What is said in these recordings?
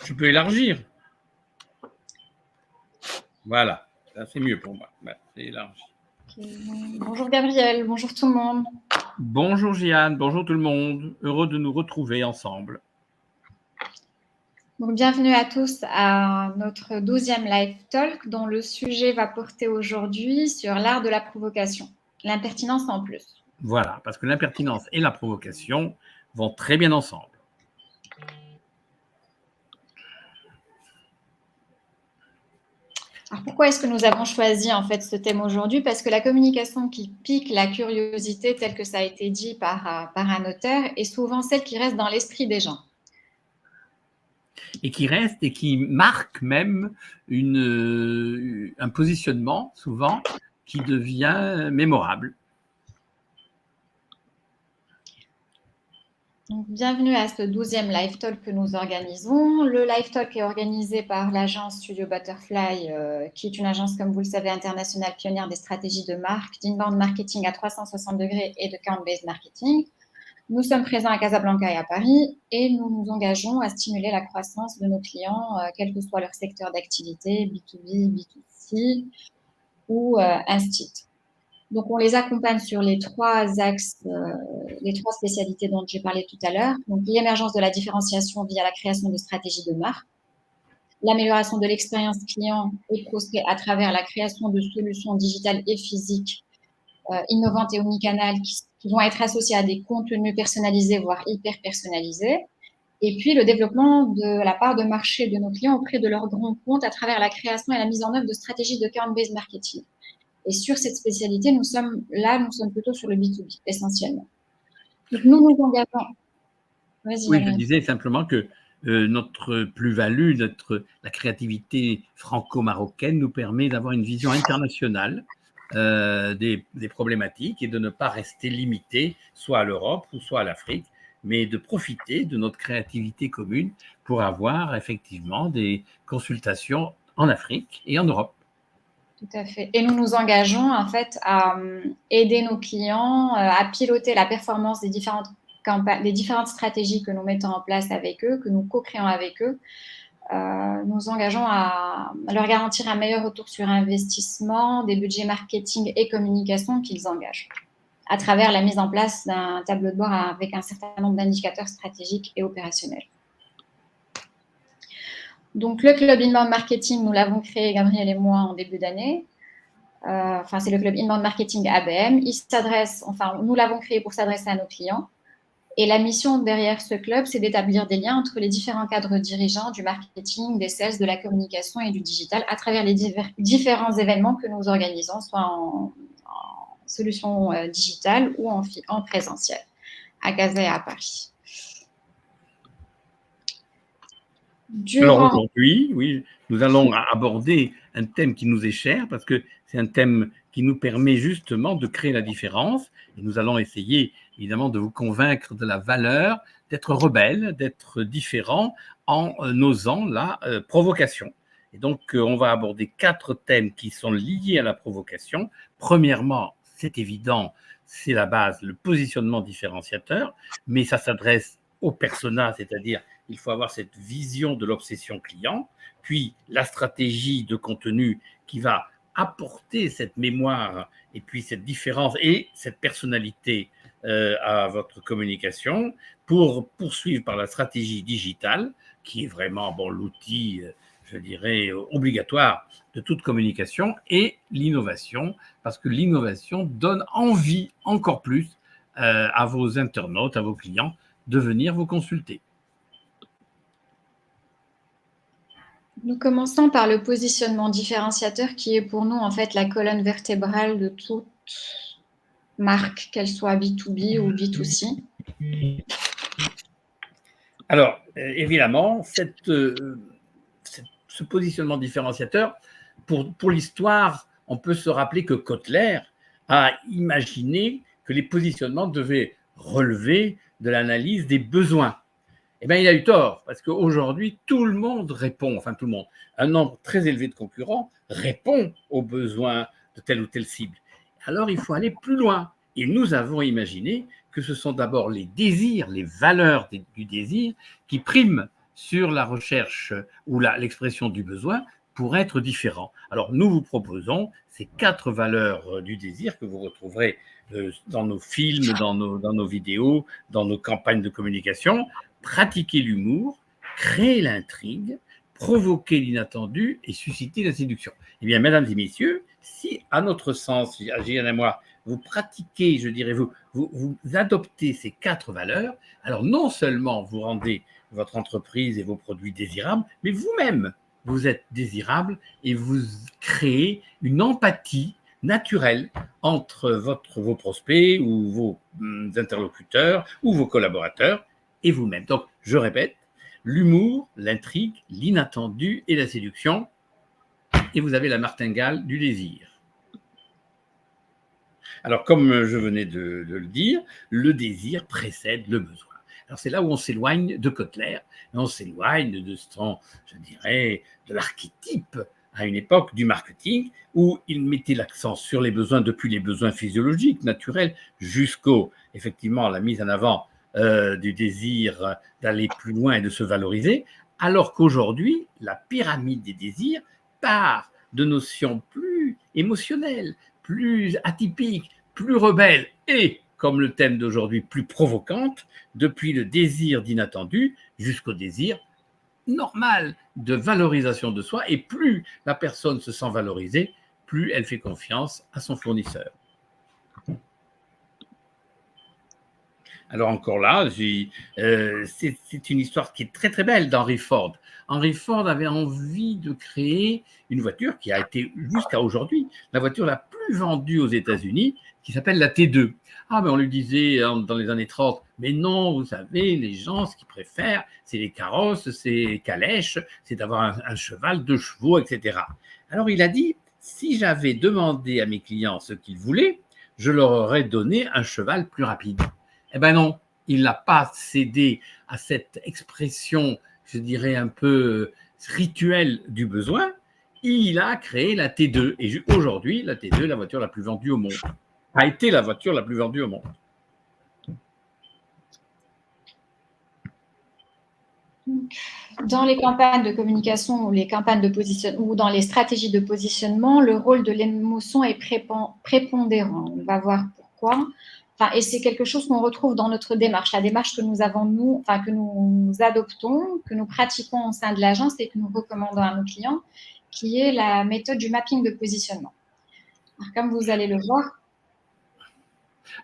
Je peux élargir. Voilà, là c'est mieux pour moi. Voilà, c'est élargi. Okay. Bonjour Gabriel, bonjour tout le monde. Bonjour Jeanne, bonjour tout le monde. Heureux de nous retrouver ensemble. Donc, bienvenue à tous à notre 12e live talk dont le sujet va porter aujourd'hui sur l'art de la provocation, l'impertinence en plus. Voilà, parce que l'impertinence et la provocation vont très bien ensemble. Alors, pourquoi est-ce que nous avons choisi en fait ce thème aujourd'hui? Parce que la communication qui pique la curiosité, telle que ça a été dit par un auteur, est souvent celle qui reste dans l'esprit des gens. Et qui reste et qui marque même un positionnement, souvent, qui devient mémorable. Donc, bienvenue à ce 12e live talk que nous organisons. Le live talk est organisé par l'agence Studio Butterfly, qui est une agence, comme vous le savez, internationale pionnière des stratégies de marque, d'inbound marketing à 360 degrés et de count-based marketing. Nous sommes présents à Casablanca et à Paris et nous nous engageons à stimuler la croissance de nos clients, quel que soit leur secteur d'activité, B2B, B2C ou Instit. Donc, on les accompagne sur les trois axes, les trois spécialités dont j'ai parlé tout à l'heure. Donc, l'émergence de la différenciation via la création de stratégies de marque, l'amélioration de l'expérience client et prospect à travers la création de solutions digitales et physiques innovantes et omnicanales qui vont être associées à des contenus personnalisés, voire hyper personnalisés. Et puis, le développement de la part de marché de nos clients auprès de leurs grands comptes à travers la création et la mise en œuvre de stratégies de count-based marketing. Et sur cette spécialité, nous sommes plutôt sur le B2B, essentiellement. Donc, nous nous engageons. Vas-y, Oui, je disais simplement que notre plus-value, la créativité franco-marocaine nous permet d'avoir une vision internationale des problématiques et de ne pas rester limité soit à l'Europe ou soit à l'Afrique, mais de profiter de notre créativité commune pour avoir effectivement des consultations en Afrique et en Europe. Tout à fait. Et nous nous engageons en fait à aider nos clients à piloter la performance des différentes stratégies que nous mettons en place avec eux, que nous co-créons avec eux. Nous engageons à leur garantir un meilleur retour sur investissement, des budgets marketing et communication qu'ils engagent, à travers la mise en place d'un tableau de bord avec un certain nombre d'indicateurs stratégiques et opérationnels. Donc, le club Inbound Marketing, nous l'avons créé, Gabriel et moi, en début d'année. C'est le club Inbound Marketing ABM. Nous l'avons créé pour s'adresser à nos clients. Et la mission derrière ce club, c'est d'établir des liens entre les différents cadres dirigeants du marketing, des sales, de la communication et du digital à travers les différents événements que nous organisons, soit en solution digitale ou en présentiel, à Casa et à Paris. Alors aujourd'hui, oui, nous allons aborder un thème qui nous est cher parce que c'est un thème qui nous permet justement de créer la différence et nous allons essayer évidemment de vous convaincre de la valeur d'être rebelle, d'être différent en osant la provocation. Et donc, on va aborder 4 thèmes qui sont liés à la provocation. Premièrement, c'est évident, c'est la base, le positionnement différenciateur, mais ça s'adresse au persona, c'est-à-dire il faut avoir cette vision de l'obsession client, puis la stratégie de contenu qui va apporter cette mémoire et puis cette différence et cette personnalité à votre communication pour poursuivre par la stratégie digitale qui est vraiment l'outil, je dirais, obligatoire de toute communication et l'innovation parce que l'innovation donne envie encore plus à vos internautes, à vos clients de venir vous consulter. Nous commençons par le positionnement différenciateur qui est pour nous en fait la colonne vertébrale de toute marque, qu'elle soit B2B ou B2C. Alors, évidemment, ce positionnement différenciateur, pour l'histoire, on peut se rappeler que Kotler a imaginé que les positionnements devaient relever de l'analyse des besoins. Eh bien, il a eu tort, parce qu'aujourd'hui, tout le monde répond, enfin tout le monde, un nombre très élevé de concurrents répond aux besoins de telle ou telle cible. Alors, il faut aller plus loin. Et nous avons imaginé que ce sont d'abord les désirs, les valeurs du désir qui priment sur la recherche ou l'expression du besoin pour être différent. Alors, nous vous proposons ces 4 valeurs du désir que vous retrouverez dans nos films, dans nos vidéos, dans nos campagnes de communication. Pratiquer l'humour, créer l'intrigue, provoquer l'inattendu et susciter la séduction. Eh bien, mesdames et messieurs, si, à notre sens, à Gilliane et moi, vous pratiquez, je dirais, vous adoptez ces 4 valeurs, alors non seulement vous rendez votre entreprise et vos produits désirables, mais vous-même, vous êtes désirable et vous créez une empathie naturelle entre vos prospects ou vos interlocuteurs ou vos collaborateurs et vous-même. Donc, je répète, l'humour, l'intrigue, l'inattendu et la séduction, et vous avez la martingale du désir. Alors, comme je venais de le dire, le désir précède le besoin. Alors, c'est là où on s'éloigne de Kotler, et on s'éloigne de son, je dirais, de l'archétype à une époque du marketing où il mettait l'accent sur les besoins, depuis les besoins physiologiques, naturels, jusqu'au, effectivement, la mise en avant du désir d'aller plus loin et de se valoriser, alors qu'aujourd'hui, la pyramide des désirs part de notions plus émotionnelles, plus atypiques, plus rebelles et, comme le thème d'aujourd'hui, plus provocantes, depuis le désir d'inattendu jusqu'au désir normal de valorisation de soi. Et plus la personne se sent valorisée, plus elle fait confiance à son fournisseur. Alors encore là, c'est une histoire qui est très très belle d'Henry Ford. Henry Ford avait envie de créer une voiture qui a été jusqu'à aujourd'hui la voiture la plus vendue aux États-Unis, qui s'appelle la T2. Ah, mais on lui disait dans les années 30, mais non, vous savez, les gens, ce qu'ils préfèrent, c'est les carrosses, c'est les calèches, c'est d'avoir un cheval, 2 chevaux, etc. Alors il a dit, si j'avais demandé à mes clients ce qu'ils voulaient, je leur aurais donné un cheval plus rapide. Eh bien non, il n'a pas cédé à cette expression, je dirais, un peu rituelle du besoin. Il a créé la T2. Et aujourd'hui, la T2 est la voiture la plus vendue au monde. A été la voiture la plus vendue au monde. Dans les campagnes de communication ou les campagnes de positionnement ou dans les stratégies de positionnement, le rôle de l'émotion est prépondérant. On va voir pourquoi. Enfin, et c'est quelque chose qu'on retrouve dans notre démarche, la démarche que nous avons, nous, enfin, que nous adoptons, que nous pratiquons au sein de l'agence et que nous recommandons à nos clients, qui est la méthode du mapping de positionnement. Alors, comme vous allez le voir.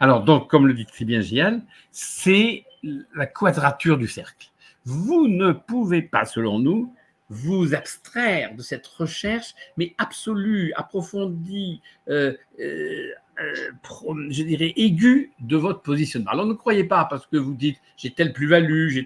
Alors, donc, comme le dit très bien Gian, c'est la quadrature du cercle. Vous ne pouvez pas, selon nous, vous abstraire de cette recherche, mais absolue, approfondie, je dirais, aiguë de votre positionnement. Alors, ne croyez pas parce que vous dites j'ai telle plus-value,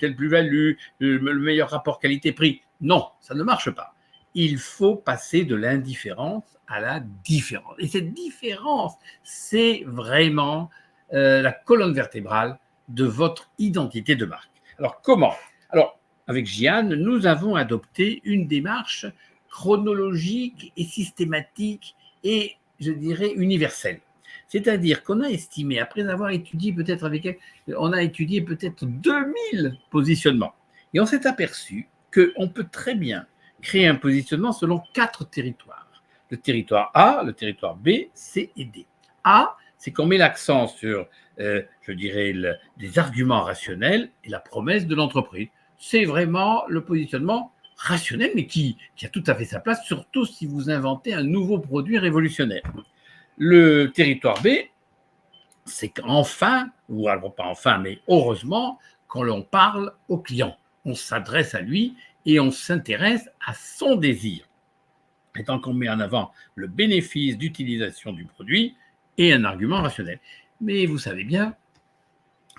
le meilleur rapport qualité-prix. Non, ça ne marche pas. Il faut passer de l'indifférence à la différence. Et cette différence, c'est vraiment la colonne vertébrale de votre identité de marque. Alors, comment ? Alors, avec Gianne, nous avons adopté une démarche chronologique et systématique et, je dirais, universelle. C'est-à-dire qu'on a estimé, après avoir étudié peut-être avec elle, on a étudié peut-être 2000 positionnements. Et on s'est aperçu qu'on peut très bien créer un positionnement selon 4 territoires. Le territoire A, le territoire B, C et D. A, c'est qu'on met l'accent sur, je dirais, des arguments rationnels et la promesse de l'entreprise. C'est vraiment le positionnement rationnel, mais qui a tout à fait sa place, surtout si vous inventez un nouveau produit révolutionnaire. Le territoire B, c'est qu'enfin, ou alors pas enfin, mais heureusement, quand l'on parle au client, on s'adresse à lui et on s'intéresse à son désir. Et tant qu'on met en avant le bénéfice d'utilisation du produit et un argument rationnel. Mais vous savez bien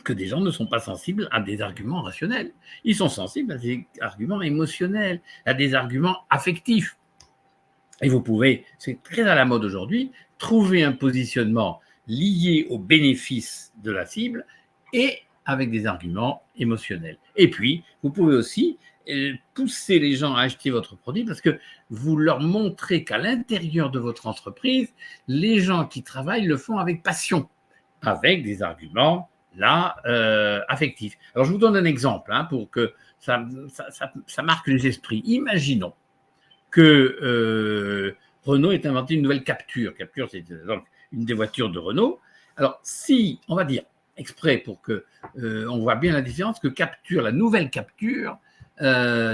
que des gens ne sont pas sensibles à des arguments rationnels. Ils sont sensibles à des arguments émotionnels, à des arguments affectifs. Et vous pouvez, c'est très à la mode aujourd'hui, trouver un positionnement lié aux bénéfices de la cible et avec des arguments émotionnels. Et puis, vous pouvez aussi pousser les gens à acheter votre produit parce que vous leur montrez qu'à l'intérieur de votre entreprise, les gens qui travaillent le font avec passion, avec des arguments là, affectif. Alors, je vous donne un exemple pour que ça marque les esprits. Imaginons que Renault ait inventé une nouvelle Capture. Capture, c'est donc une des voitures de Renault. Alors, si, on va dire, exprès pour que on voit bien la différence, que Capture, la nouvelle Capture,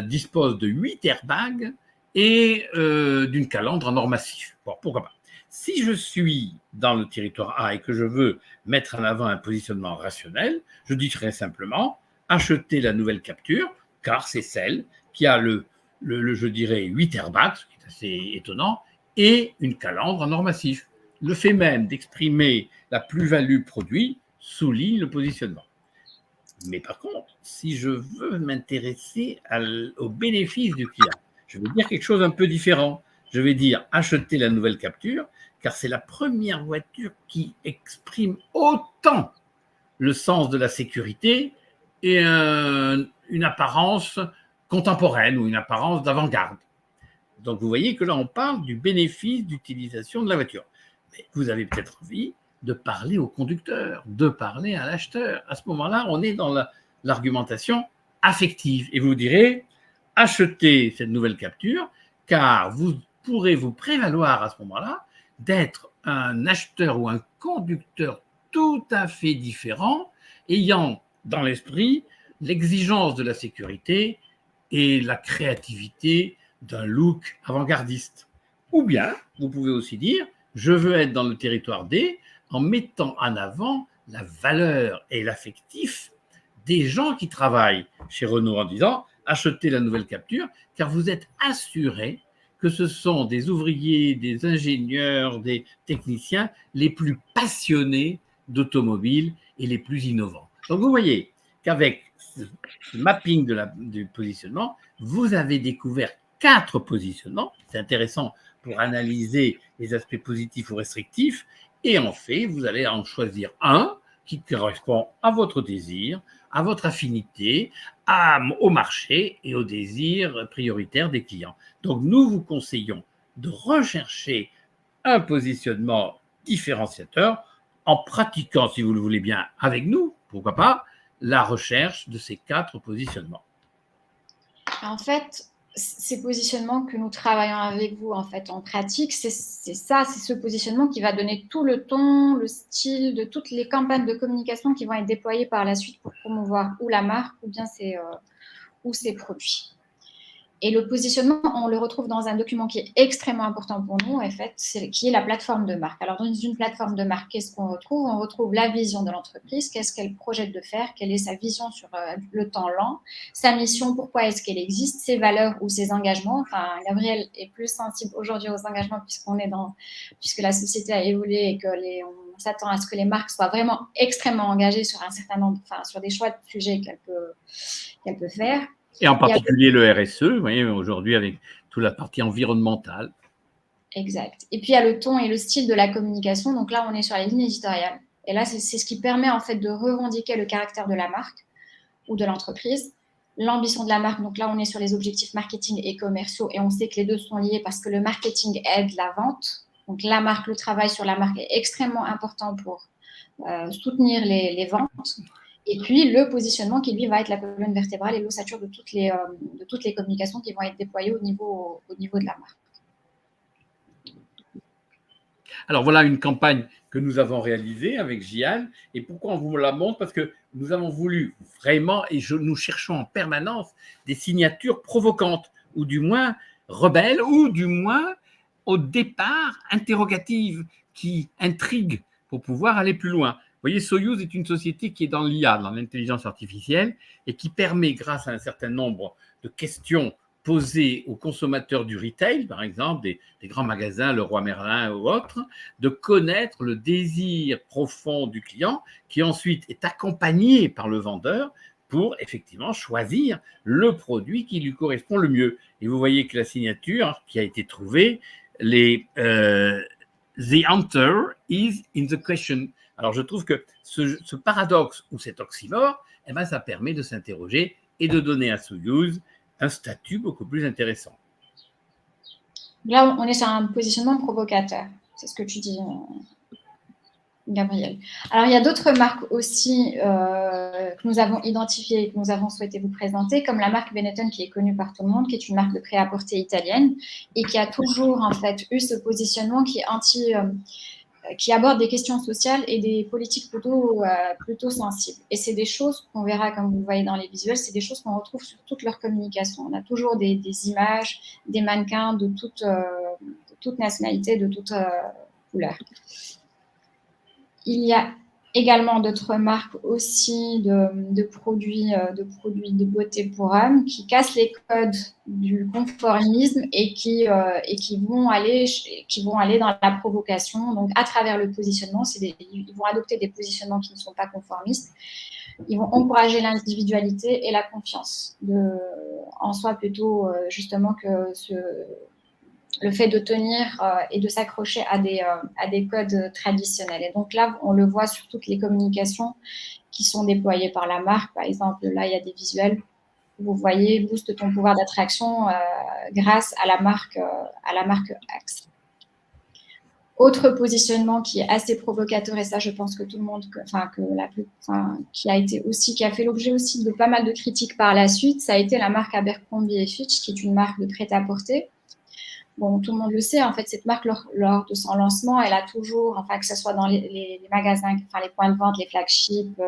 dispose de 8 airbags et d'une calandre en or massif. Bon, pourquoi pas. Si je suis dans le territoire A et que je veux mettre en avant un positionnement rationnel, je dis très simplement acheter la nouvelle Capture, car c'est celle qui a je dirais, 8 airbags, ce qui est assez étonnant, et une calandre en or massif. Le fait même d'exprimer la plus-value produit souligne le positionnement. Mais par contre, si je veux m'intéresser aux bénéfices du client, je vais dire quelque chose un peu différent. Je vais dire acheter la nouvelle Capture, car c'est la première voiture qui exprime autant le sens de la sécurité et une apparence contemporaine ou une apparence d'avant-garde. Donc vous voyez que là, on parle du bénéfice d'utilisation de la voiture. Mais vous avez peut-être envie de parler au conducteur, de parler à l'acheteur. À ce moment-là, on est dans l'argumentation affective. Et vous direz, achetez cette nouvelle Capture, car vous pourrez vous prévaloir à ce moment-là d'être un acheteur ou un conducteur tout à fait différent, ayant dans l'esprit l'exigence de la sécurité et la créativité d'un look avant-gardiste. Ou bien, vous pouvez aussi dire, je veux être dans le territoire D en mettant en avant la valeur et l'affectif des gens qui travaillent chez Renault en disant, achetez la nouvelle Capture, car vous êtes assuré que ce sont des ouvriers, des ingénieurs, des techniciens les plus passionnés d'automobile et les plus innovants. Donc vous voyez qu'avec ce mapping du positionnement, vous avez découvert 4 positionnements. C'est intéressant pour analyser les aspects positifs ou restrictifs. Et en fait, vous allez en choisir un qui correspond à votre désir, à votre affinité, au marché et aux désirs prioritaires des clients. Donc, nous vous conseillons de rechercher un positionnement différenciateur en pratiquant, si vous le voulez bien, avec nous, pourquoi pas, la recherche de ces 4 positionnements. En fait, ces positionnements que nous travaillons avec vous en fait en pratique, c'est ce positionnement qui va donner tout le ton, le style de toutes les campagnes de communication qui vont être déployées par la suite pour promouvoir ou la marque ou bien ses produits. Et le positionnement, on le retrouve dans un document qui est extrêmement important pour nous, en fait, qui est la plateforme de marque. Alors, dans une plateforme de marque, qu'est-ce qu'on retrouve? On retrouve la vision de l'entreprise, qu'est-ce qu'elle projette de faire, quelle est sa vision sur le temps lent, sa mission, pourquoi est-ce qu'elle existe, ses valeurs ou ses engagements. Enfin, Gabriel est plus sensible aujourd'hui aux engagements puisque la société a évolué et on s'attend à ce que les marques soient vraiment extrêmement engagées sur un certain nombre, sur des choix de sujets qu'elle peut faire. Et en particulier le RSE, vous voyez, aujourd'hui avec toute la partie environnementale. Exact. Et puis, il y a le ton et le style de la communication. Donc là, on est sur la ligne éditoriale. Et là, c'est ce qui permet en fait de revendiquer le caractère de la marque ou de l'entreprise, l'ambition de la marque. Donc là, on est sur les objectifs marketing et commerciaux et on sait que les deux sont liés parce que le marketing aide la vente. Donc la marque, le travail sur la marque est extrêmement important pour soutenir les ventes. Et puis, le positionnement qui, lui, va être la colonne vertébrale et l'ossature de toutes les communications qui vont être déployées au niveau de la marque. Alors voilà une campagne que nous avons réalisée avec Gian. Et pourquoi on vous la montre? Parce que nous avons voulu vraiment, et nous cherchons en permanence des signatures provocantes, ou du moins rebelles, ou du moins au départ interrogatives, qui intriguent pour pouvoir aller plus loin. Vous voyez, Soyuz est une société qui est dans l'IA, dans l'intelligence artificielle, et qui permet, grâce à un certain nombre de questions posées aux consommateurs du retail, par exemple, des grands magasins, Leroy Merlin ou autres, de connaître le désir profond du client, qui ensuite est accompagné par le vendeur pour effectivement choisir le produit qui lui correspond le mieux. Et vous voyez que la signature qui a été trouvée, The answer is in the question. Alors je trouve que ce paradoxe ou cet oxymore, ça permet de s'interroger et de donner à Soyuz un statut beaucoup plus intéressant. Là, on est sur un positionnement provocateur, c'est ce que tu dis. Gabriel. Alors, il y a d'autres marques aussi que nous avons identifiées et que nous avons souhaité vous présenter, comme la marque Benetton qui est connue par tout le monde, qui est une marque de prêt-à-porter italienne et qui a toujours en fait eu ce positionnement qui est qui aborde des questions sociales et des politiques plutôt sensibles. Et c'est des choses qu'on verra, comme vous le voyez dans les visuels, c'est des choses qu'on retrouve sur toute leur communication. On a toujours des images, des mannequins de toute nationalité, de toute couleur. Il y a également d'autres marques aussi de produits de beauté pour hommes qui cassent les codes du conformisme et qui vont aller dans la provocation. Donc, à travers le positionnement, ils vont adopter des positionnements qui ne sont pas conformistes. Ils vont encourager l'individualité et la confiance en soi plutôt justement que le fait de tenir et de s'accrocher à des codes traditionnels. Et donc là, on le voit sur toutes les communications qui sont déployées par la marque. Par exemple, là, il y a des visuels. Vous voyez, booste ton pouvoir d'attraction grâce à la marque Axe. Autre positionnement qui est assez provocateur, et ça, je pense que tout le monde, qui a fait l'objet aussi de pas mal de critiques par la suite, ça a été la marque Abercrombie & Fitch, qui est une marque de prêt-à-porter. Bon, tout le monde le sait, en fait, cette marque, lors de son lancement, elle a toujours, enfin, que ce soit dans les magasins, enfin, les points de vente, les flagships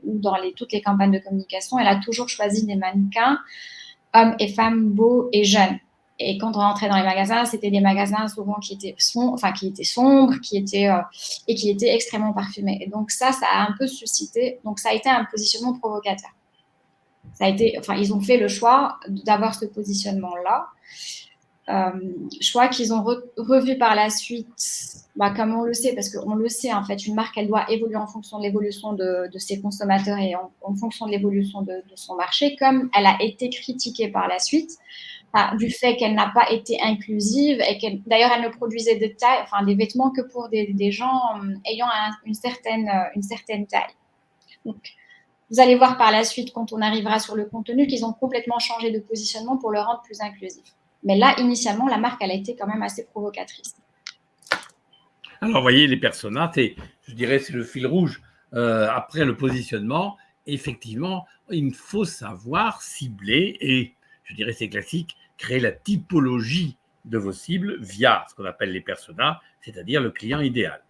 ou dans toutes les campagnes de communication, elle a toujours choisi des mannequins, hommes et femmes beaux et jeunes. Et quand on rentrait dans les magasins, c'était des magasins souvent qui étaient sombres, et qui étaient extrêmement parfumés. Et donc ça a un peu suscité, donc ça a été un positionnement provocateur. Ils ont fait le choix d'avoir ce positionnement-là. Choix qu'ils ont revu par la suite, comme on le sait, parce qu'on le sait, en fait, une marque, elle doit évoluer en fonction de l'évolution de ses consommateurs et en fonction de l'évolution de son marché, comme elle a été critiquée par la suite, du fait qu'elle n'a pas été inclusive et d'ailleurs, elle ne produisait des vêtements que pour des gens ayant une certaine taille. Donc, vous allez voir par la suite, quand on arrivera sur le contenu, qu'ils ont complètement changé de positionnement pour le rendre plus inclusif. Mais là, initialement, la marque, elle a été quand même assez provocatrice. Alors, vous voyez, les personas, je dirais, c'est le fil rouge. Après le positionnement, effectivement, il faut savoir cibler et, je dirais, c'est classique, créer la typologie de vos cibles via ce qu'on appelle les personas, c'est-à-dire le client idéal.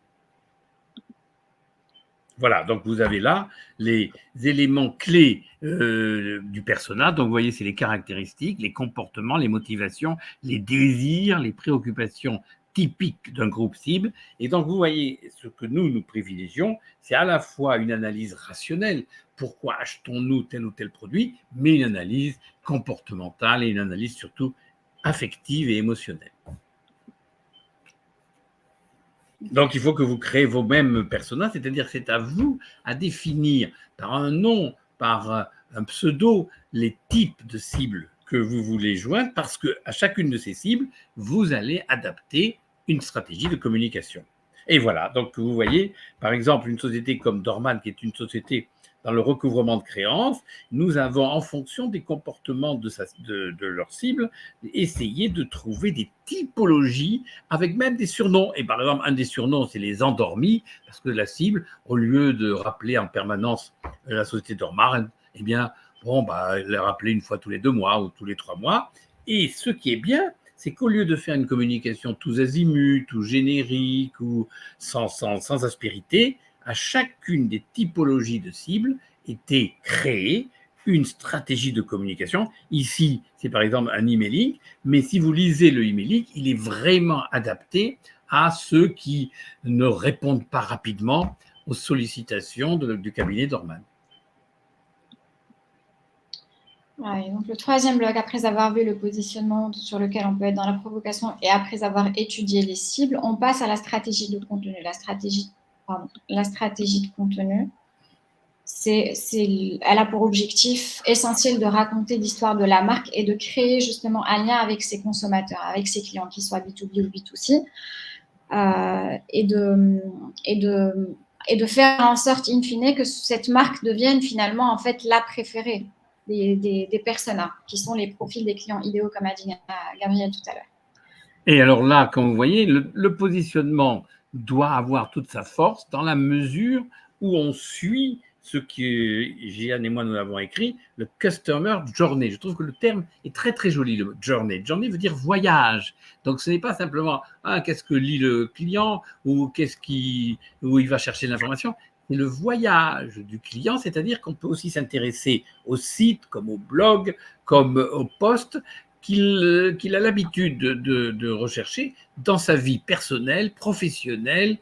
Voilà, donc vous avez là les éléments clés du persona. Donc, vous voyez, c'est les caractéristiques, les comportements, les motivations, les désirs, les préoccupations typiques d'un groupe cible. Et donc, vous voyez, ce que nous privilégions, c'est à la fois une analyse rationnelle, pourquoi achetons-nous tel ou tel produit, mais une analyse comportementale et une analyse surtout affective et émotionnelle. Donc, il faut que vous créez vos mêmes personnages, c'est-à-dire c'est à vous à définir par un nom, par un pseudo, les types de cibles que vous voulez joindre, parce qu'à chacune de ces cibles, vous allez adapter une stratégie de communication. Et voilà, donc vous voyez, par exemple, une société comme Dorman, qui est une société dans le recouvrement de créances, nous avons, en fonction des comportements de leur cible, essayé de trouver des typologies avec même des surnoms. Et par exemple, un des surnoms, c'est les endormis, parce que la cible, au lieu de rappeler en permanence la société Dorman, eh bien, elle l'a rappelé une fois tous les 2 mois ou tous les 3 mois. Et ce qui est bien, c'est qu'au lieu de faire une communication tous azimuts, ou générique, ou sans aspérité, à chacune des typologies de cibles était créée une stratégie de communication. Ici, c'est par exemple un emailing, mais si vous lisez le emailing, il est vraiment adapté à ceux qui ne répondent pas rapidement aux sollicitations du cabinet Dorman. Ouais, donc le troisième bloc, après avoir vu le positionnement sur lequel on peut être dans la provocation et après avoir étudié les cibles, on passe à la stratégie de contenu. La stratégie de contenu, elle a pour objectif essentiel de raconter l'histoire de la marque et de créer justement un lien avec ses consommateurs, avec ses clients, qu'ils soient B2B ou B2C, et de faire en sorte, in fine, que cette marque devienne finalement en fait la préférée des personas, qui sont les profils des clients idéaux, comme a dit Gabriel tout à l'heure. Et alors là, comme vous voyez, le positionnement doit avoir toute sa force dans la mesure où on suit ce que Gian et moi nous avons écrit, le Customer Journey. Je trouve que le terme est très très joli, le journey. Journey veut dire voyage. Donc ce n'est pas simplement qu'est-ce que lit le client ou où il va chercher l'information. C'est le voyage du client, c'est-à-dire qu'on peut aussi s'intéresser au site, comme au blog, comme au post, qu'il a l'habitude de rechercher dans sa vie personnelle, professionnelle,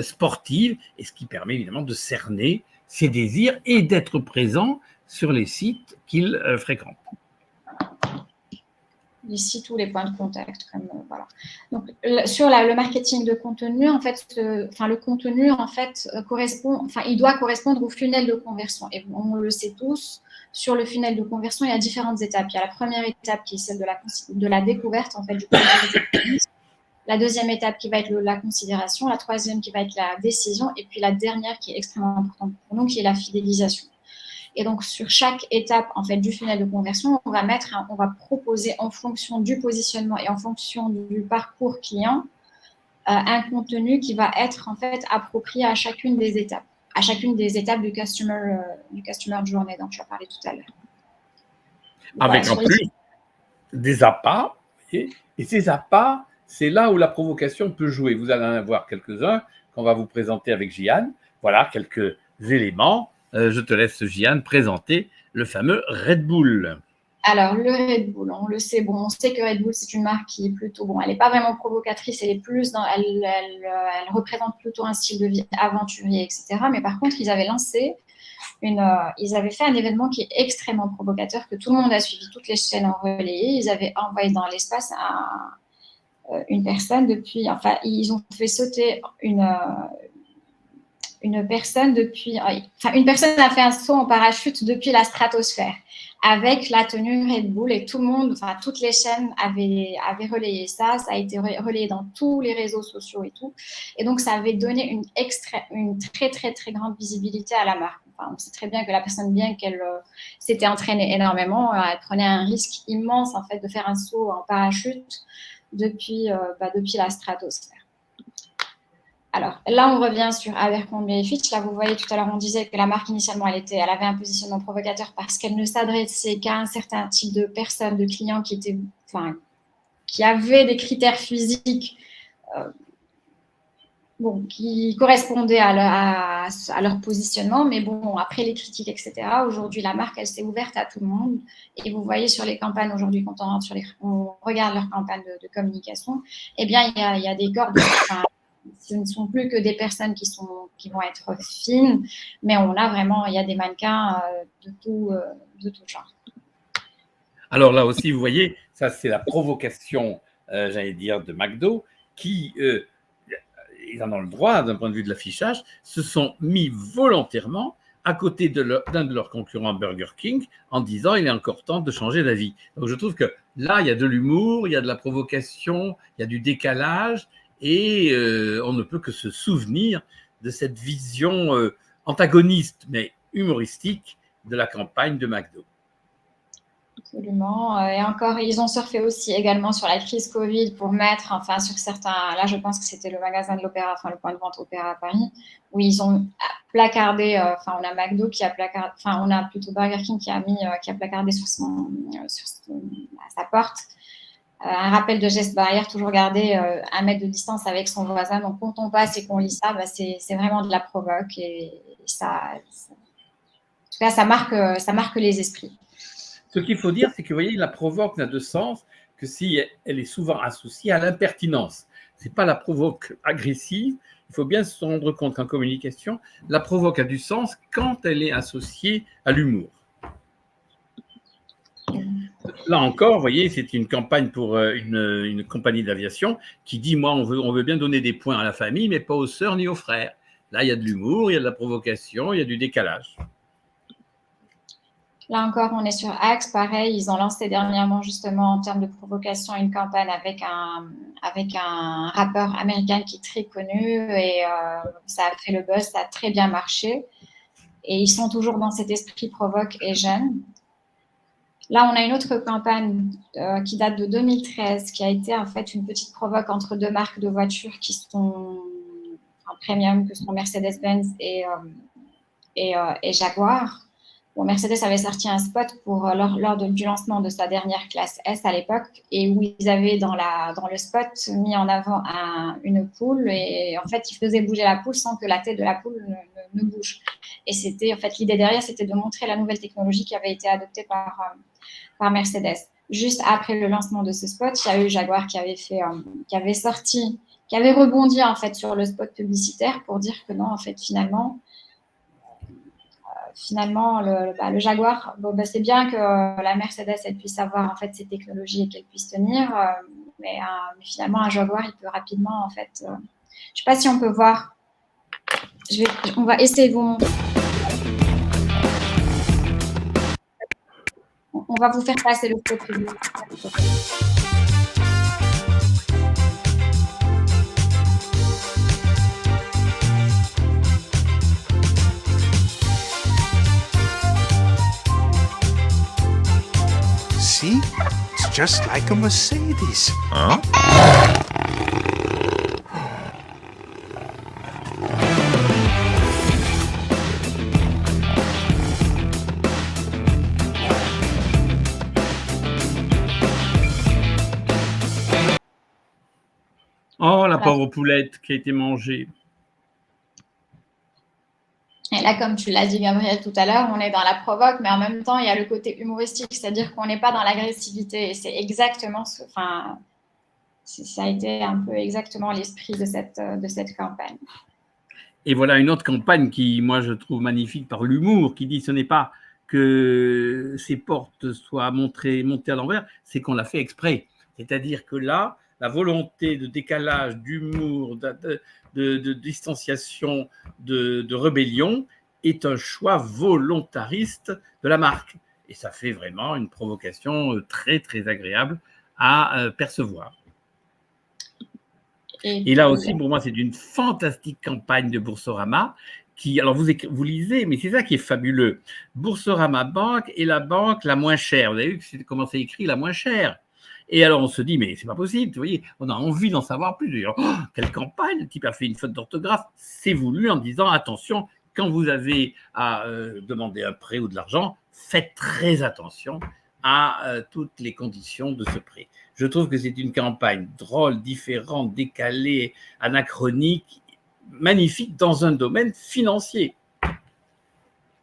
sportive, et ce qui permet évidemment de cerner ses désirs et d'être présent sur les sites qu'il fréquente. Ici, tous les points de contact. Voilà. Donc, sur le marketing de contenu, en fait, le contenu, en fait, il doit correspondre au funnel de conversion. Et on le sait tous, sur le funnel de conversion, il y a différentes étapes. Il y a la première étape qui est celle de la découverte, en fait, du produit. La deuxième étape qui va être la considération, la troisième qui va être la décision, et puis la dernière qui est extrêmement importante pour nous, qui est la fidélisation. Et donc, sur chaque étape en fait, du funnel de conversion, on va proposer en fonction du positionnement et en fonction du parcours client un contenu qui va être en fait approprié à chacune des étapes du customer journey dont tu as parlé tout à l'heure. Avec voilà, en plus des appâts, et ces appâts, c'est là où la provocation peut jouer. Vous allez en avoir quelques-uns qu'on va vous présenter avec Gian. Voilà quelques éléments. Je te laisse, Gian, présenter le fameux Red Bull. Alors, le Red Bull, on le sait, on sait que Red Bull, c'est une marque qui est plutôt, elle n'est pas vraiment provocatrice, elle représente plutôt un style de vie aventurier, etc. Mais par contre, ils avaient fait un événement qui est extrêmement provocateur, que tout le monde a suivi, toutes les chaînes ont relayé. Ils avaient envoyé dans l'espace une personne ils ont fait sauter une personne une personne a fait un saut en parachute depuis la stratosphère avec la tenue Red Bull et tout le monde, toutes les chaînes avaient relayé ça a été relayé dans tous les réseaux sociaux et tout. Et donc, ça avait donné une très, très, très grande visibilité à la marque. On sait très bien que la personne, bien qu'elle s'était entraînée énormément, elle prenait un risque immense, en fait, de faire un saut en parachute depuis la stratosphère. Alors, là, on revient sur Abercrombie & Fitch. Là, vous voyez, tout à l'heure, on disait que la marque, initialement, elle avait un positionnement provocateur parce qu'elle ne s'adressait qu'à un certain type de personnes, de clients qui avaient des critères physiques qui correspondaient à leur positionnement. Mais bon, après les critiques, etc., aujourd'hui, la marque, elle s'est ouverte à tout le monde. Et vous voyez sur les campagnes, aujourd'hui, quand on regarde leurs campagnes de communication, eh bien, il y a des cordes... ce ne sont plus que des personnes qui vont être fines, mais il y a des mannequins de tout genre. Alors là aussi, vous voyez, ça c'est la provocation, j'allais dire, de McDo, qui, ils en ont le droit d'un point de vue de l'affichage, se sont mis volontairement à côté d'un de leurs concurrents Burger King en disant il est encore temps de changer d'avis. Donc je trouve que là, il y a de l'humour, il y a de la provocation, il y a du décalage, et on ne peut que se souvenir de cette vision antagoniste, mais humoristique, de la campagne de McDo. Absolument. Et encore, ils ont surfé aussi également sur la crise Covid pour mettre, sur certains, là je pense que c'était le magasin de l'Opéra, le point de vente Opéra à Paris, où ils ont placardé, on a McDo qui a placardé, on a plutôt Burger King qui a placardé sur sa porte. Un rappel de geste barrière, toujours garder 1 mètre de distance avec son voisin. Donc, quand on passe et qu'on lit ça, c'est vraiment de la provoque et ça, en tout cas, ça marque les esprits. Ce qu'il faut dire, c'est que vous voyez, la provoque n'a de sens que si elle est souvent associée à l'impertinence. Ce n'est pas la provoque agressive. Il faut bien se rendre compte qu'en communication, la provoque a du sens quand elle est associée à l'humour. Là encore, vous voyez, c'est une campagne pour une compagnie d'aviation qui dit, moi, on veut bien donner des points à la famille, mais pas aux sœurs ni aux frères. Là, il y a de l'humour, il y a de la provocation, il y a du décalage. Là encore, on est sur Axe. Pareil, ils ont lancé dernièrement, justement, en termes de provocation, une campagne avec un rappeur américain qui est très connu et ça a fait le buzz, ça a très bien marché. Et ils sont toujours dans cet esprit provoque et jeune. Là, on a une autre campagne qui date de 2013, qui a été en fait une petite provoque entre 2 marques de voitures qui sont premium que sont Mercedes-Benz et Jaguar. Bon, Mercedes avait sorti un spot lors du lancement de sa dernière classe S à l'époque, et où ils avaient dans le spot mis en avant une poule, et en fait, ils faisaient bouger la poule sans que la tête de la poule ne bouge. Et c'était, en fait, l'idée derrière, c'était de montrer la nouvelle technologie qui avait été adoptée par Mercedes. Juste après le lancement de ce spot, il y a eu Jaguar qui avait rebondi en fait sur le spot publicitaire pour dire que non, en fait, finalement, le Jaguar, c'est bien que la Mercedes elle puisse avoir en fait ces technologies et qu'elle puisse tenir, mais finalement un Jaguar il peut rapidement en fait. Je ne sais pas si on peut voir. On va essayer de vous montrer. On va vous faire passer le spot publicitaire. See? It's just like a Mercedes. Huh? Oh, la pauvre poulette qui a été mangée. Et là, comme tu l'as dit, Gabriel, tout à l'heure, on est dans la provoque, mais en même temps, il y a le côté humoristique, c'est-à-dire qu'on n'est pas dans l'agressivité. Et c'est exactement ça a été un peu exactement l'esprit de cette campagne. Et voilà une autre campagne qui, moi, je trouve magnifique par l'humour, qui dit ce n'est pas que ces portes soient montées à l'envers, c'est qu'on l'a fait exprès. C'est-à-dire que là, la volonté de décalage, d'humour, de distanciation, de rébellion est un choix volontariste de la marque. Et ça fait vraiment une provocation très, très agréable à percevoir. Et là aussi, pour moi, c'est une fantastique campagne de Boursorama qui, alors vous lisez, mais c'est ça qui est fabuleux. Boursorama Banque est la banque la moins chère. Vous avez vu comment c'est écrit, la moins chère. Et alors, on se dit, mais c'est pas possible, vous voyez, on a envie d'en savoir plus. Oh, quelle campagne, le type a fait une faute d'orthographe. C'est voulu en disant, attention, quand vous avez à demander un prêt ou de l'argent, faites très attention à toutes les conditions de ce prêt. Je trouve que c'est une campagne drôle, différente, décalée, anachronique, magnifique dans un domaine financier.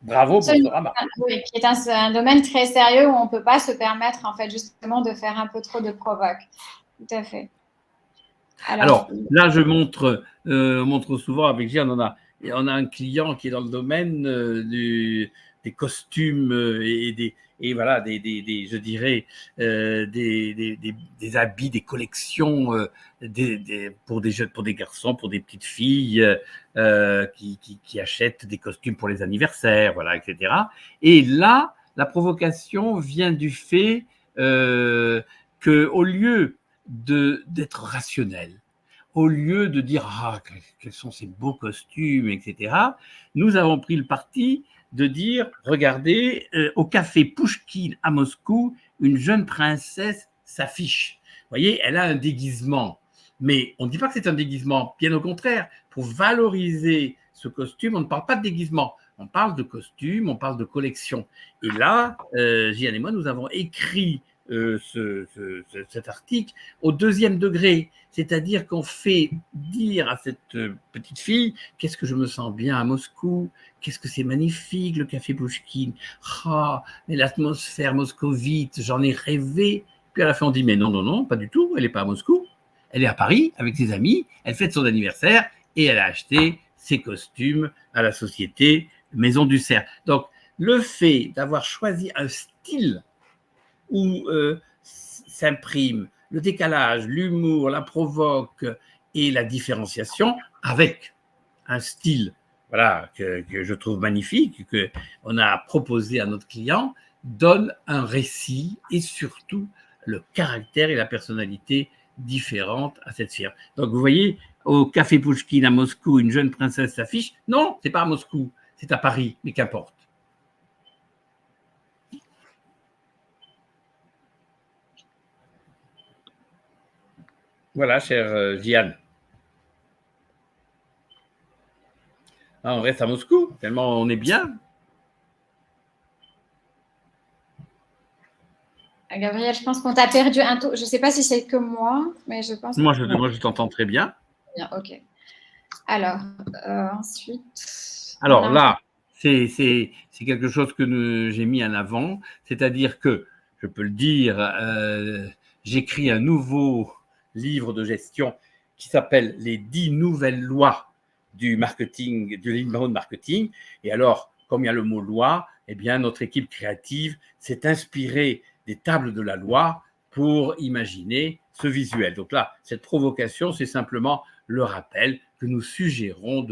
Bravo Boursorama. Oui, qui est un domaine très sérieux où on ne peut pas se permettre en fait justement de faire un peu trop de provoque. Tout à fait. Alors là, je montre souvent avec Gilles, on a un client qui est dans le domaine des costumes et voilà, je dirais, des habits, des collections pour des garçons, pour des petites filles qui achètent des costumes pour les anniversaires, voilà, etc. Et là, la provocation vient du fait qu'au lieu d'être rationnel, au lieu de dire ah, quels sont ces beaux costumes, etc., nous avons pris le parti de dire regardez, au café Pouchkine à Moscou, une jeune princesse s'affiche. Vous voyez, elle a un déguisement. Mais on ne dit pas que c'est un déguisement, bien au contraire. Pour valoriser ce costume, on ne parle pas de déguisement. On parle de costume, on parle de collection. Et là, Gian et moi, nous avons écrit cet article au deuxième degré, c'est-à-dire qu'on fait dire à cette petite fille qu'est-ce que je me sens bien à Moscou, qu'est-ce que c'est magnifique le café Pouchkine, mais l'atmosphère moscovite, j'en ai rêvé. Puis à la fin on dit mais non, pas du tout, elle n'est pas à Moscou, elle est à Paris avec ses amis, elle fête son anniversaire et elle a acheté ses costumes à la société Maison du Cerf. Donc le fait d'avoir choisi un style où s'imprime le décalage, l'humour, la provoque et la différenciation avec un style voilà, que je trouve magnifique, qu'on a proposé à notre client, donne un récit et surtout le caractère et la personnalité différente à cette firme. Donc vous voyez, au Café Pouchkine à Moscou, une jeune princesse s'affiche. Non, c'est pas à Moscou, c'est à Paris, mais qu'importe. Voilà, cher Gian. On reste à Moscou, tellement on est bien. Gabriel, je pense qu'on t'a perdu un tout. Je ne sais pas si c'est que moi, mais je pense Moi, que je t'entends très bien. bien. Ok. Alors, ensuite, on Alors a là, c'est quelque chose que j'ai mis en avant, c'est-à-dire que, je peux le dire, j'écris un nouveau livre de gestion qui s'appelle Les 10 nouvelles lois du marketing, du inbound marketing. Et alors, comme il y a le mot loi, eh bien, notre équipe créative s'est inspirée des tables de la loi pour imaginer ce visuel. Donc là, cette provocation, c'est simplement le rappel que nous suggérons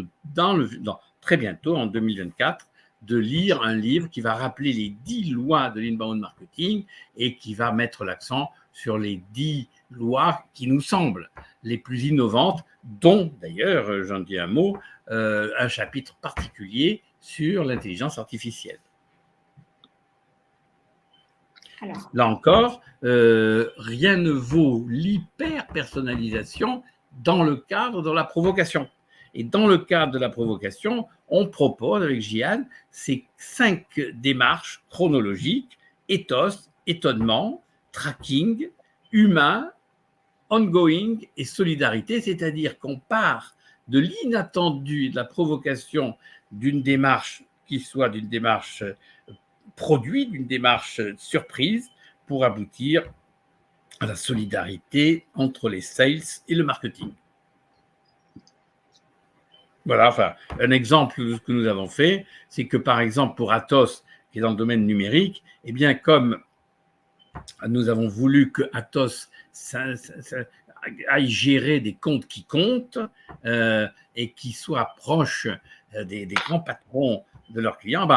très bientôt, en 2024, de lire un livre qui va rappeler les 10 lois de l'inbound marketing et qui va mettre l'accent sur les 10 lois qui nous semblent les plus innovantes, dont d'ailleurs, j'en dis un mot, un chapitre particulier sur l'intelligence artificielle. Alors. Là encore, rien ne vaut l'hyper-personnalisation dans le cadre de la provocation. Et dans le cadre de la provocation, on propose avec Jian ces 5 démarches chronologiques: ethos, étonnement, tracking, humain, ongoing et solidarité, c'est-à-dire qu'on part de l'inattendu et de la provocation d'une démarche qui soit d'une démarche produit, d'une démarche surprise pour aboutir à la solidarité entre les sales et le marketing. Voilà, enfin, un exemple de ce que nous avons fait, c'est que par exemple pour Atos, qui est dans le domaine numérique, eh bien comme nous avons voulu que Atos aille gérer des comptes qui comptent et qui soient proches des grands patrons de leurs clients,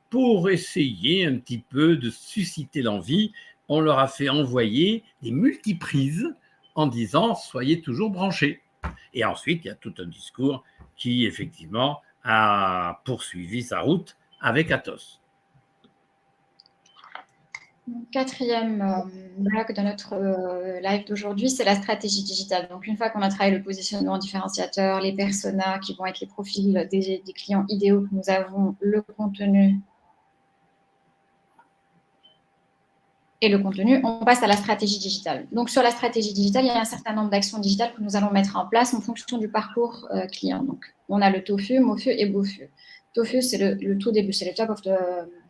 pour essayer un petit peu de susciter l'envie, on leur a fait envoyer des multiprises en disant « soyez toujours branchés ». Et ensuite, il y a tout un discours qui, effectivement, a poursuivi sa route avec Atos. Quatrième bloc de notre live d'aujourd'hui, c'est la stratégie digitale. Donc, une fois qu'on a travaillé le positionnement différenciateur, les personas qui vont être les profils des clients idéaux que nous avons, le contenu et le contenu, on passe à la stratégie digitale. Donc, sur la stratégie digitale, il y a un certain nombre d'actions digitales que nous allons mettre en place en fonction du parcours client. Donc, on a le TOFU, MOFU et BOFU. TOFU, c'est le tout début, c'est le top of the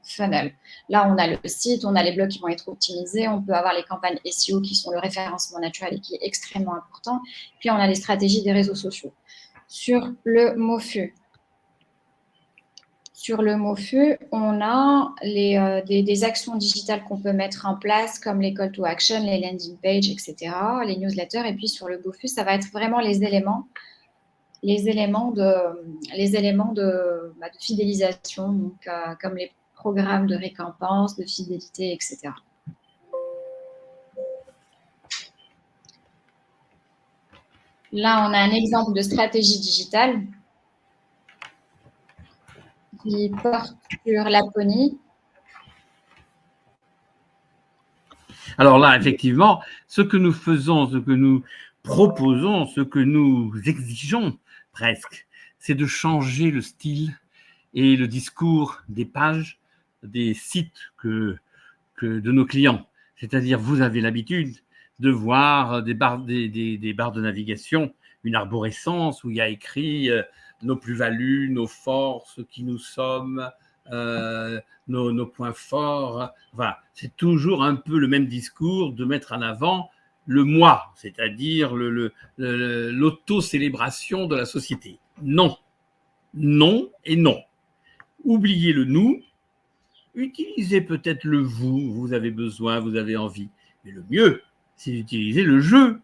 funnel. Là, on a le site, on a les blogs qui vont être optimisés, on peut avoir les campagnes SEO qui sont le référencement naturel et qui est extrêmement important. Puis, on a les stratégies des réseaux sociaux. Sur le MOFU, on a des actions digitales qu'on peut mettre en place, comme les call to action, les landing pages, etc., les newsletters. Et puis, sur le BOFU, ça va être vraiment les éléments de fidélisation, donc, comme les programmes de récompense, de fidélité, etc. Là, on a un exemple de stratégie digitale qui porte sur Laponie. Alors là, effectivement, ce que nous faisons, ce que nous proposons, ce que nous exigeons presque, c'est de changer le style et le discours des pages, des sites de nos clients. C'est-à-dire, vous avez l'habitude de voir des barres de navigation, une arborescence où il y a écrit nos plus-values, nos forces, qui nous sommes, nos points forts. Enfin, c'est toujours un peu le même discours de mettre en avant le moi, c'est-à-dire l'auto-célébration de la société. Non, non et non. Oubliez le nous, utilisez peut-être le vous, vous avez besoin, vous avez envie. Mais le mieux, c'est d'utiliser le je.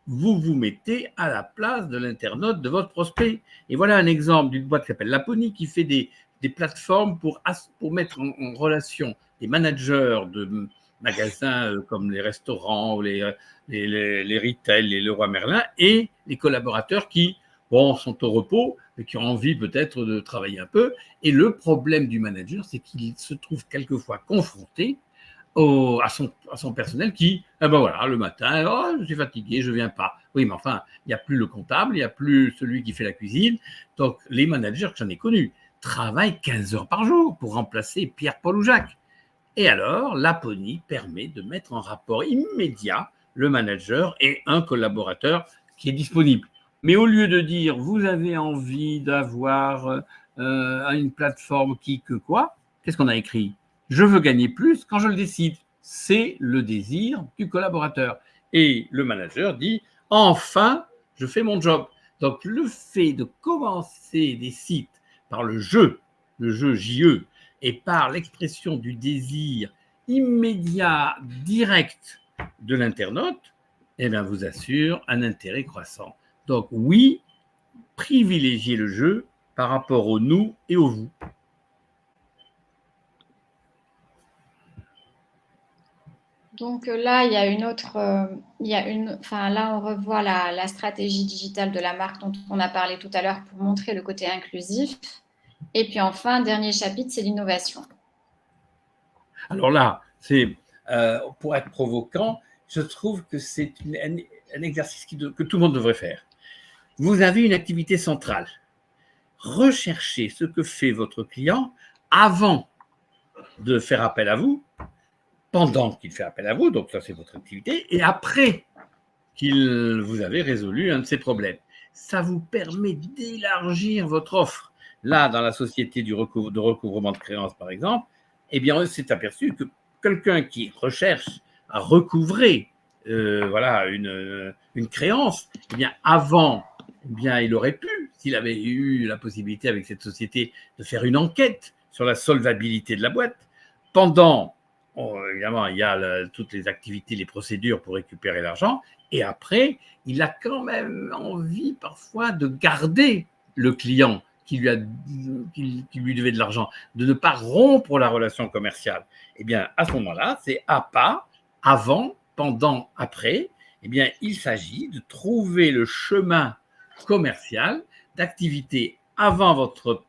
Vous vous mettez à la place de l'internaute, de votre prospect. Et voilà un exemple d'une boîte qui s'appelle Laponie, qui fait des plateformes pour mettre en relation des managers de magasins comme les restaurants, ou les retail, les Leroy Merlin, et les collaborateurs qui sont au repos, mais qui ont envie peut-être de travailler un peu. Et le problème du manager, c'est qu'il se trouve quelquefois confronté à son personnel qui, voilà, le matin, oh, je suis fatigué, je ne viens pas. Oui, mais enfin, il n'y a plus le comptable, il n'y a plus celui qui fait la cuisine. Donc, les managers que j'en ai connus, travaille 15 heures par jour pour remplacer Pierre, Paul ou Jacques. Et alors, Laponie permet de mettre en rapport immédiat le manager et un collaborateur qui est disponible. Mais au lieu de dire, vous avez envie d'avoir une plateforme qui que quoi, qu'est-ce qu'on a écrit? Je veux gagner plus quand je le décide. C'est le désir du collaborateur. Et le manager dit, enfin, je fais mon job. Donc, le fait de commencer des sites par le jeu JE, et par l'expression du désir immédiat, direct de l'internaute, eh bien, vous assure un intérêt croissant. Donc oui, privilégiez le jeu par rapport au nous et au vous. Donc là, il y a une autre, là, on revoit la stratégie digitale de la marque dont on a parlé tout à l'heure pour montrer le côté inclusif. Et puis enfin, dernier chapitre, c'est l'innovation. Alors là, c'est pour être provoquant, je trouve que c'est un exercice que tout le monde devrait faire. Vous avez une activité centrale. Recherchez ce que fait votre client avant de faire appel à vous, pendant qu'il fait appel à vous, donc ça c'est votre activité, et après qu'il vous avez résolu un de ses problèmes. Ça vous permet d'élargir votre offre. Là, dans la société de recouvrement de créances, par exemple, eh bien, on s'est aperçu que quelqu'un qui recherche à recouvrer voilà, une créance, eh bien, avant, eh bien, il aurait pu, s'il avait eu la possibilité avec cette société de faire une enquête sur la solvabilité de la boîte. Pendant, évidemment, il y a toutes les activités, les procédures pour récupérer l'argent. Et après, il a quand même envie parfois de garder le client qui lui devait de l'argent, de ne pas rompre la relation commerciale. Eh bien, à ce moment-là, c'est à pas, avant, pendant, après. Eh bien, il s'agit de trouver le chemin commercial d'activité avant votre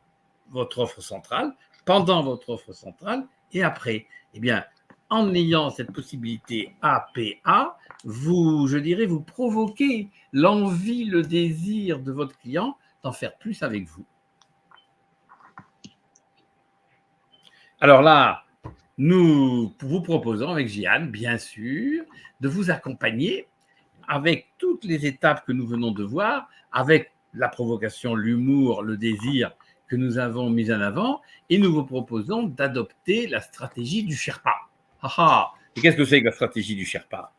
offre centrale, pendant votre offre centrale et après. Eh bien, en ayant cette possibilité APA, je dirais, vous provoquez l'envie, le désir de votre client d'en faire plus avec vous. Alors là, nous vous proposons avec Jeanne, bien sûr, de vous accompagner avec toutes les étapes que nous venons de voir, avec la provocation, l'humour, le désir que nous avons mis en avant, et nous vous proposons d'adopter la stratégie du Sherpa. Et qu'est-ce que c'est que la stratégie du Sherpa?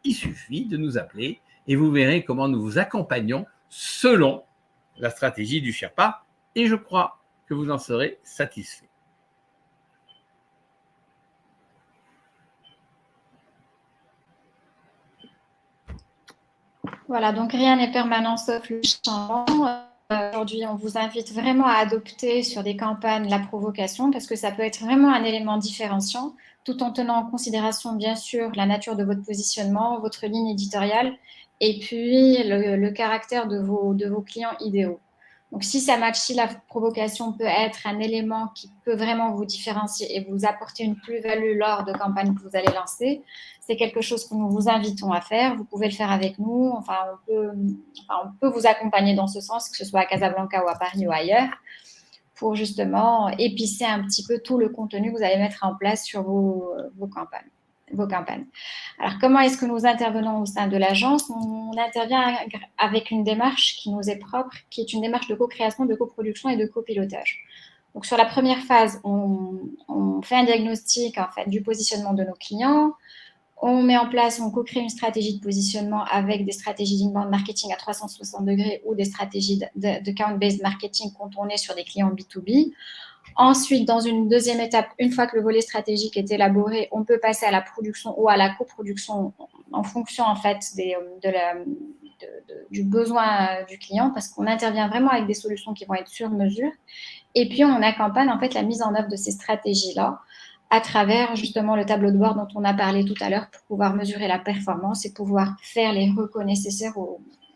Il suffit de nous appeler et vous verrez comment nous vous accompagnons selon la stratégie du Sherpa, et je crois que vous en serez satisfait. Voilà, donc rien n'est permanent sauf le changement. Aujourd'hui, on vous invite vraiment à adopter sur des campagnes la provocation parce que ça peut être vraiment un élément différenciant tout en tenant en considération, bien sûr, la nature de votre positionnement, votre ligne éditoriale et puis le caractère de vos clients idéaux. Donc, si ça match, si la provocation peut être un élément qui peut vraiment vous différencier et vous apporter une plus-value lors de campagnes que vous allez lancer, c'est quelque chose que nous vous invitons à faire. Vous pouvez le faire avec nous. Enfin, on peut vous accompagner dans ce sens, que ce soit à Casablanca ou à Paris ou ailleurs, pour justement épicer un petit peu tout le contenu que vous allez mettre en place sur vos campagnes. Alors, comment est-ce que nous intervenons au sein de l'agence? On intervient avec une démarche qui nous est propre, qui est une démarche de co-création, de coproduction et de copilotage. Donc, sur la première phase, on fait un diagnostic en fait, du positionnement de nos clients. On met en place, on co-crée une stratégie de positionnement avec des stratégies d'inbound marketing à 360 degrés ou des stratégies de count-based marketing quand on est sur des clients B2B. Ensuite, dans une deuxième étape, une fois que le volet stratégique est élaboré, on peut passer à la production ou à la coproduction en fonction en fait du besoin du client parce qu'on intervient vraiment avec des solutions qui vont être sur mesure. Et puis, on accompagne en fait la mise en œuvre de ces stratégies-là à travers justement le tableau de bord dont on a parlé tout à l'heure pour pouvoir mesurer la performance et pouvoir faire les recos nécessaires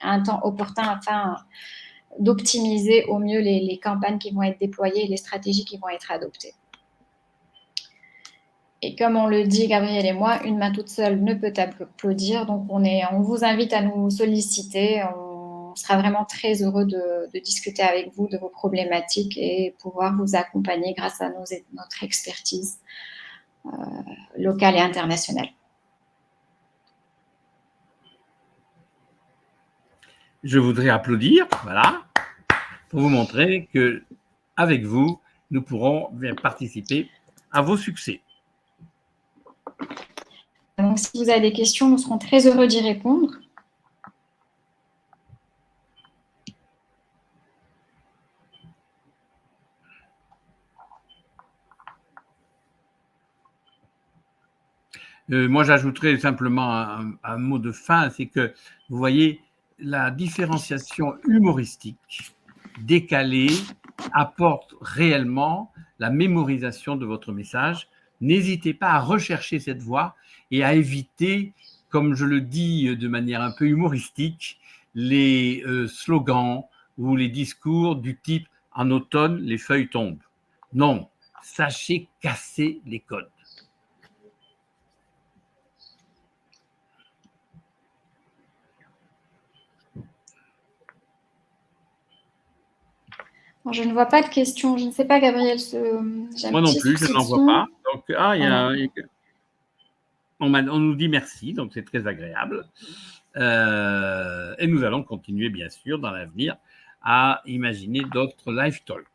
à un temps opportun afin d'optimiser au mieux les campagnes qui vont être déployées et les stratégies qui vont être adoptées. Et comme on le dit, Gabriel et moi, une main toute seule ne peut applaudir. Donc, on vous invite à nous solliciter. on sera vraiment très heureux de discuter avec vous de vos problématiques et pouvoir vous accompagner grâce à notre expertise locale et internationale. Je voudrais applaudir, voilà, pour vous montrer que, avec vous, nous pourrons bien participer à vos succès. Donc, si vous avez des questions, nous serons très heureux d'y répondre. Moi, j'ajouterais simplement un mot de fin, c'est que, vous voyez, la différenciation humoristique décalée apporte réellement la mémorisation de votre message. N'hésitez pas à rechercher cette voie et à éviter, comme je le dis de manière un peu humoristique, les slogans ou les discours du type « en automne, les feuilles tombent ». Non, sachez casser les codes. Je ne vois pas de questions. Je ne sais pas, Gabriel. Moi non plus, je n'en vois pas. Donc, on nous dit merci, donc c'est très agréable. Et nous allons continuer, bien sûr, dans l'avenir, à imaginer d'autres live talks.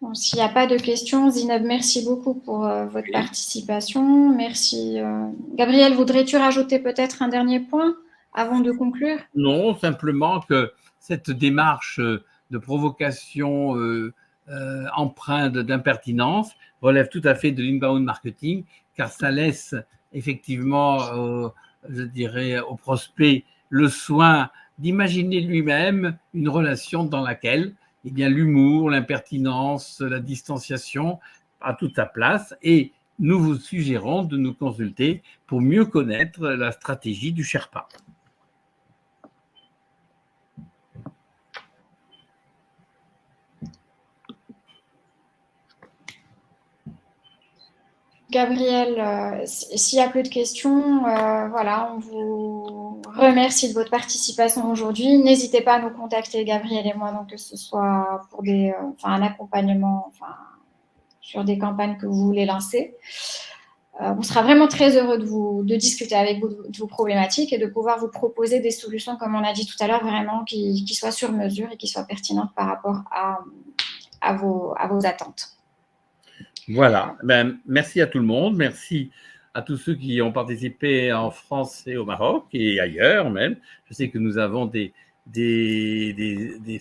Bon, s'il n'y a pas de questions, Zineb, merci beaucoup pour votre participation. Merci. Gabriel, voudrais-tu rajouter peut-être un dernier point avant de conclure? Non, simplement que cette démarche de provocation empreinte d'impertinence relève tout à fait de l'inbound marketing, car ça laisse effectivement, je dirais, au prospect le soin d'imaginer lui-même une relation dans laquelle eh bien, l'humour, l'impertinence, la distanciation a toute sa place, et nous vous suggérons de nous consulter pour mieux connaître la stratégie du Sherpa. Gabriel, s'il n'y a plus de questions, voilà, on vous remercie de votre participation aujourd'hui. N'hésitez pas à nous contacter, Gabriel et moi, donc que ce soit pour un accompagnement sur des campagnes que vous voulez lancer. On sera vraiment très heureux de discuter avec vous de vos problématiques et de pouvoir vous proposer des solutions, comme on a dit tout à l'heure, vraiment qui soient sur mesure et qui soient pertinentes par rapport à vos attentes. Voilà, merci à tout le monde, merci à tous ceux qui ont participé en France et au Maroc et ailleurs même. Je sais que nous avons des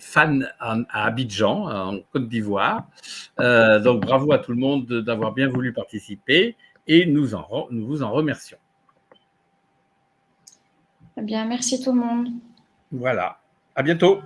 fans à Abidjan, en Côte d'Ivoire. Donc bravo à tout le monde d'avoir bien voulu participer et nous vous en remercions. Eh bien, merci tout le monde. Voilà, à bientôt.